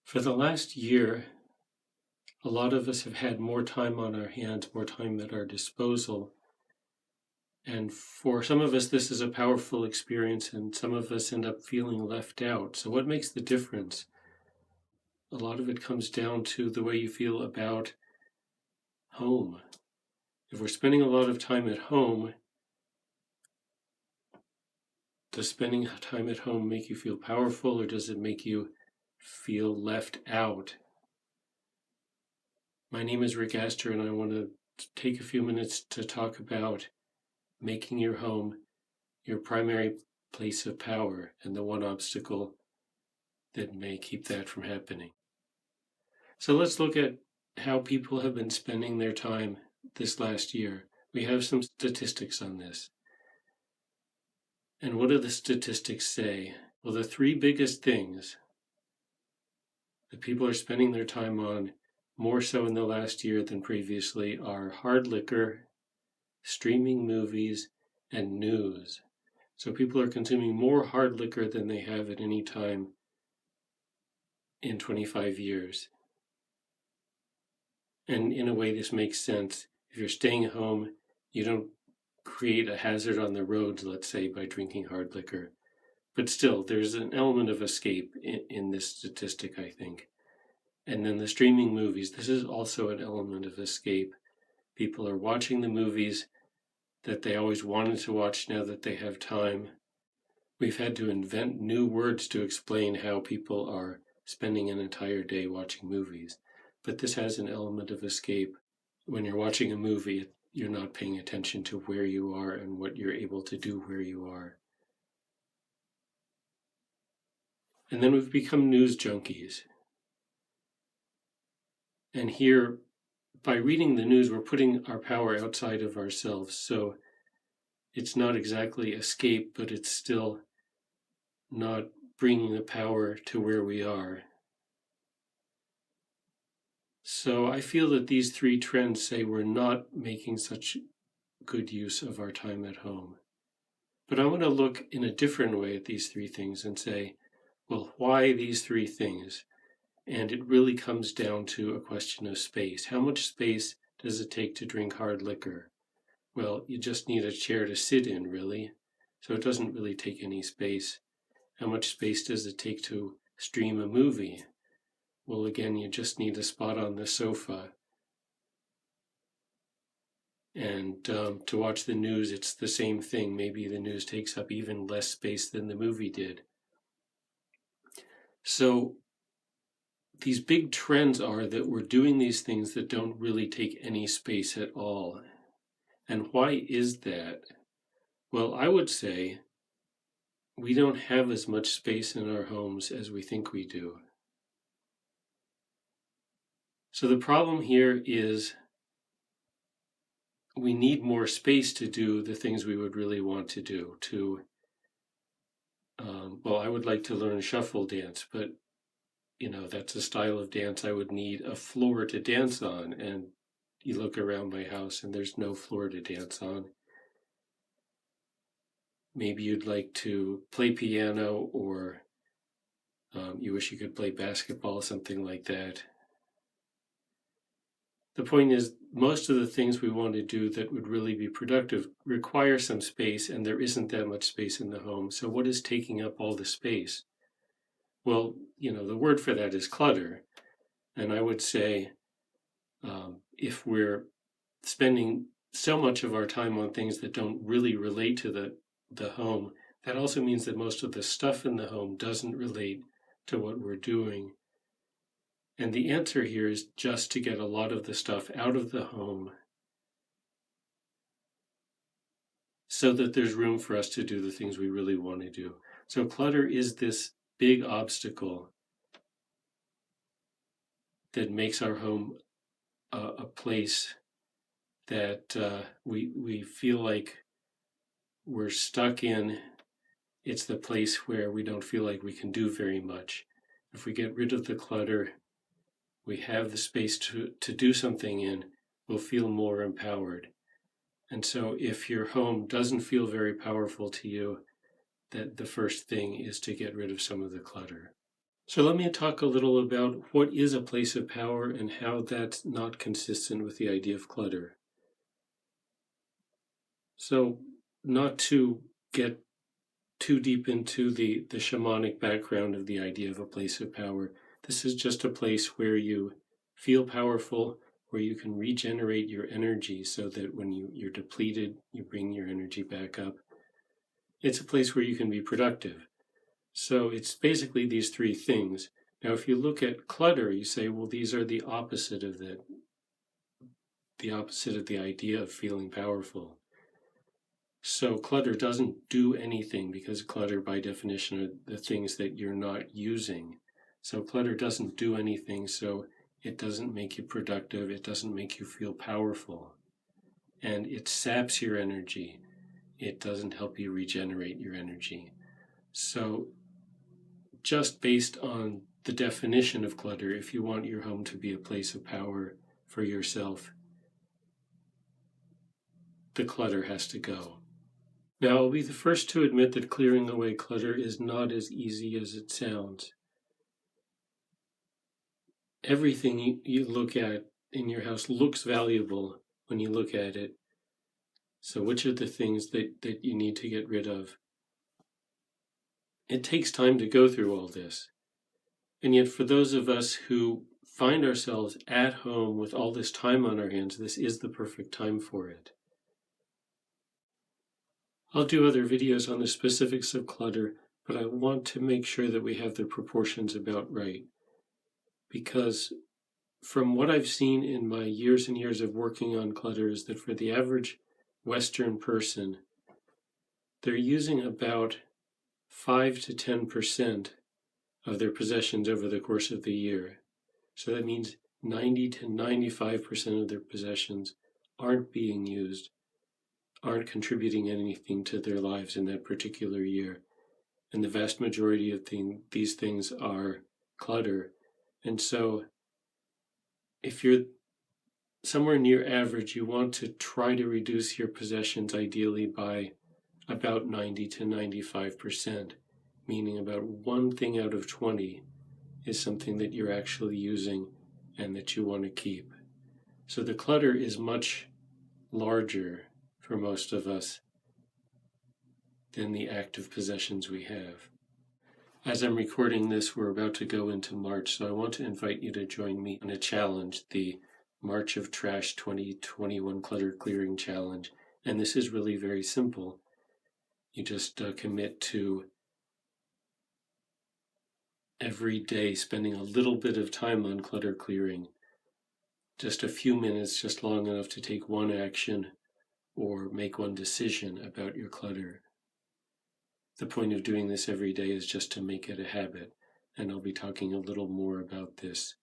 For the last year, a lot of us have had more time on our hands, more time at our disposal. And for some of us, this is a powerful experience, and some of us end up feeling left out. So, what makes the difference? A lot of it comes down to the way you feel about home. If we're spending a lot of time at home, does spending time at home make you feel powerful, or does it make you feel left out? My name is Rick Aster, and I want to take a few minutes to talk about making your home your primary place of power and the one obstacle that may keep that from happening. So let's look at how people have been spending their time this last year. We have some statistics on this. And what do the statistics say? Well, the three biggest things that people are spending their time on more so in the last year than previously are hard liquor, streaming movies, and news. So people are consuming more hard liquor than they have at any time in 25 years. And in a way, this makes sense. If you're staying at home, you don't create a hazard on the roads, let's say, by drinking hard liquor. But still, there's an element of escape in this statistic, I think. And then the streaming movies, this is also an element of escape. People are watching the movies that they always wanted to watch now that they have time. We've had to invent new words to explain how people are spending an entire day watching movies. But this has an element of escape. When you're watching a movie, you're not paying attention to where you are and what you're able to do where you are. And then we've become news junkies. And here, by reading the news, we're putting our power outside of ourselves. So it's not exactly escape, but it's still not bringing the power to where we are. So I feel that these three trends say we're not making such good use of our time at home. But I want to look in a different way at these three things and say, well, why these three things? And it really comes down to a question of space. How much space does it take to drink hard liquor? Well, you just need a chair to sit in, really. So it doesn't really take any space. How much space does it take to stream a movie? Well, again, you just need a spot on the sofa. And to watch the news, it's the same thing. Maybe the news takes up even less space than the movie did. So these big trends are that we're doing these things that don't really take any space at all. And why is that? Well, I would say we don't have as much space in our homes as we think we do. So the problem here is we need more space to do the things we would really want to do. I would like to learn shuffle dance, but that's a style of dance I would need a floor to dance on. And you look around my house and there's no floor to dance on. Maybe you'd like to play piano, or you wish you could play basketball, something like that. The point is, most of the things we want to do that would really be productive require some space, and there isn't that much space in the home. So what is taking up all the space? Well, the word for that is clutter. And I would say if we're spending so much of our time on things that don't really relate to the home, that also means that most of the stuff in the home doesn't relate to what we're doing. And the answer here is just to get a lot of the stuff out of the home so that there's room for us to do the things we really want to do. So clutter is this big obstacle that makes our home a place that we feel like we're stuck in. It's the place where we don't feel like we can do very much. If we get rid of the clutter, we have the space to do something in, we'll feel more empowered. And so if your home doesn't feel very powerful to you, that the first thing is to get rid of some of the clutter. So let me talk a little about what is a place of power and how that's not consistent with the idea of clutter. So not to get too deep into the shamanic background of the idea of a place of power, this is just a place where you feel powerful, where you can regenerate your energy so that when you're depleted, you bring your energy back up. It's a place where you can be productive. So it's basically these three things. Now, if you look at clutter, you say, well, these are the opposite of that, the opposite of the idea of feeling powerful. So clutter doesn't do anything because clutter, by definition, are the things that you're not using. So clutter doesn't do anything, so it doesn't make you productive, it doesn't make you feel powerful. And it saps your energy. It doesn't help you regenerate your energy. So just based on the definition of clutter, if you want your home to be a place of power for yourself, the clutter has to go. Now, I'll be the first to admit that clearing away clutter is not as easy as it sounds. Everything you look at in your house looks valuable when you look at it. So which are the things that you need to get rid of? It takes time to go through all this. And yet for those of us who find ourselves at home with all this time on our hands, this is the perfect time for it. I'll do other videos on the specifics of clutter, but I want to make sure that we have the proportions about right. Because from what I've seen in my years and years of working on clutter is that for the average Western person, they're using about 5 to 10% of their possessions over the course of the year. So that means 90 to 95% of their possessions aren't being used, aren't contributing anything to their lives in that particular year. And the vast majority of these things are clutter. And so if you're somewhere near average, you want to try to reduce your possessions ideally by about 90 to 95%, meaning about one thing out of 20 is something that you're actually using and that you want to keep. So the clutter is much larger for most of us than the active possessions we have. As I'm recording this, we're about to go into March, so I want to invite you to join me on a challenge, the March of Trash 2021 Clutter Clearing Challenge. And this is really very simple. You just commit to every day spending a little bit of time on clutter clearing. Just a few minutes, just long enough to take one action or make one decision about your clutter. The point of doing this every day is just to make it a habit, and I'll be talking a little more about this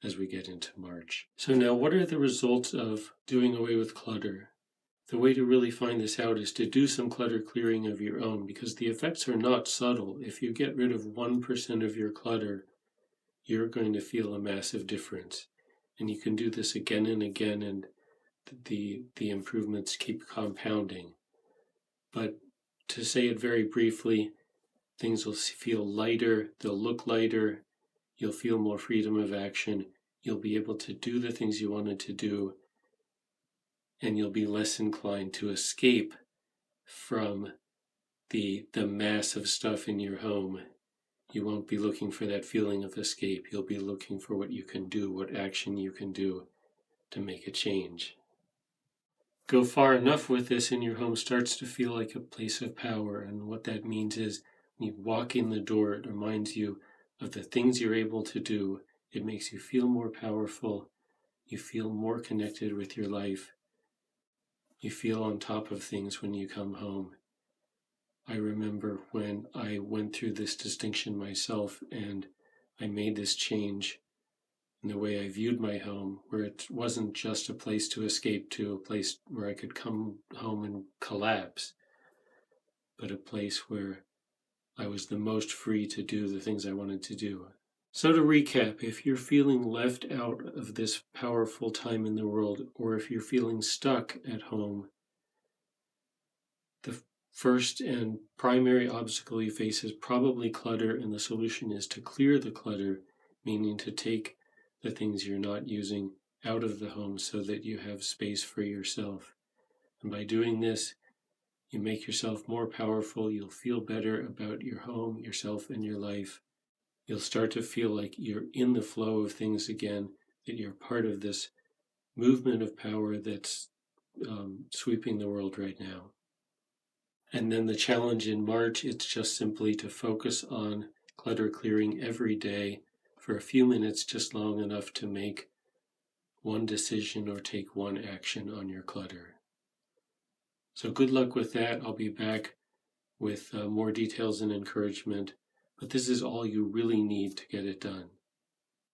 as we get into March. So now, what are the results of doing away with clutter? The way to really find this out is to do some clutter clearing of your own, because the effects are not subtle. If you get rid of 1% of your clutter, you're going to feel a massive difference. And you can do this again and again, and the improvements keep compounding. But to say it very briefly, things will feel lighter, they'll look lighter, you'll feel more freedom of action, you'll be able to do the things you wanted to do, and you'll be less inclined to escape from the mass of stuff in your home. You won't be looking for that feeling of escape. You'll be looking for what you can do, what action you can do to make a change. Go far enough with this and your home starts to feel like a place of power. And what that means is when you walk in the door, it reminds you of the things you're able to do. It makes you feel more powerful. You feel more connected with your life. You feel on top of things when you come home. I remember when I went through this distinction myself and I made this change in the way I viewed my home, where it wasn't just a place to escape to, a place where I could come home and collapse, but a place where I was the most free to do the things I wanted to do. So to recap, if you're feeling left out of this powerful time in the world, or if you're feeling stuck at home, the first and primary obstacle you face is probably clutter, and the solution is to clear the clutter, meaning to take the things you're not using out of the home so that you have space for yourself. And by doing this, you make yourself more powerful. You'll feel better about your home, yourself, and your life. You'll start to feel like you're in the flow of things again, that you're part of this movement of power that's sweeping the world right now. And then the challenge in March, it's just simply to focus on clutter clearing every day for a few minutes, just long enough to make one decision or take one action on your clutter. So good luck with that. I'll be back with more details and encouragement, but this is all you really need to get it done.